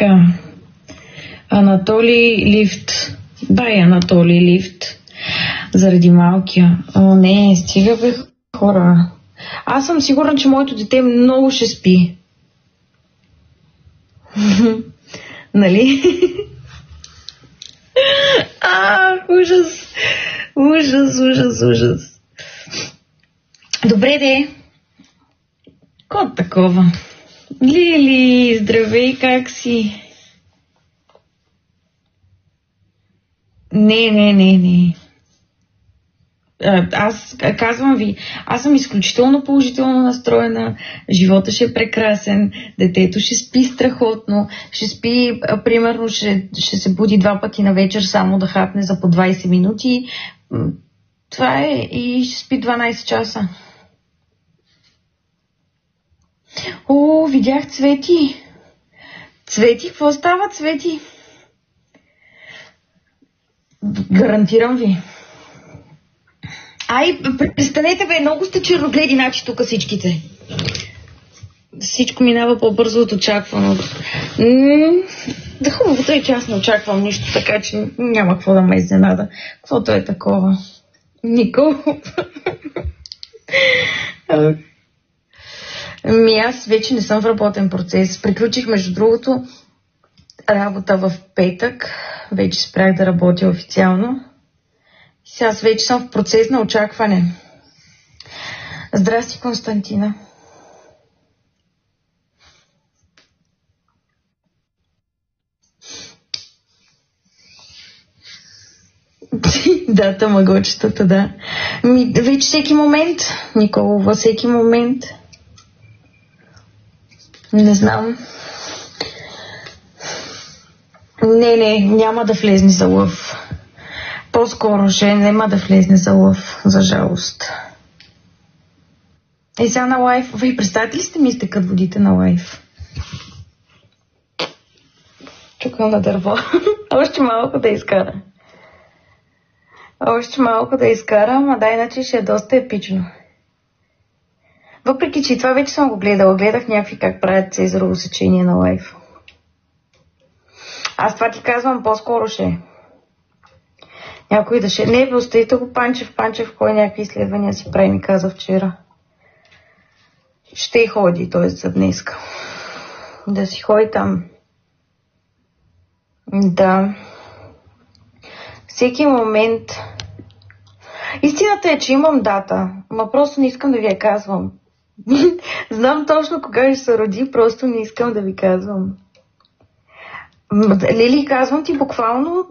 Така. Анатолий Лифт. Бай, Анатолий Лифт. Заради малкия. О, не, стига бе, хора. Аз съм сигурна, че моето дете много ще спи. Нали? Ужас. Ужас. Добре, де. Кот такова. Лили, здравей, как си? Не. Аз казвам ви, аз съм изключително положително настроена, живота ще е прекрасен, детето ще спи страхотно, ще спи, примерно ще се буди 2 пъти на вечер само да хапне за по 20 минути. Това е, и ще спи 12 часа. О, видях Цвети. Цвети, какво става, Цвети? Гарантирам ви. Престанете бе, много сте черногледи, начи тук всичките. Всичко минава по-бързо от очакваното. Да, хубавото е, че аз не очаквам нищо, така че няма какво да ме изненада. Каквото е такова. Никол. Аз вече не съм в работен процес. Приключих, между другото, работа в петък. Вече спрях да работя официално. Сега аз вече съм в процес на очакване. Здрасти, Константина. Да, тамагочетата, да. Вече всеки момент, Никола, във всеки момент. Не знам. Не, няма да влезне за лъв. По-скоро ще няма да влезне за лъв, за жалост. Сега на лайф. Вие представете ли сте ми изтекат водите на лайф? Чукам на дърво. Още малко да изкара, ама да, иначе ще е доста епично. Въпреки, че това вече съм го гледала. Гледах някакви как правят цезарово сечение на лайф. Аз това ти казвам, по-скоро ще. Някой да ще... Не, оставите го Панчев, кой някакви изследвания си прави, ми каза вчера. Ще ходи, т.е. за днеска. Да си ходи там. Да. Всеки момент... Истината е, че имам дата, но просто не искам да ви я казвам. Знам точно кога ще се роди, просто не искам да ви казвам. Лели, казвам ти буквално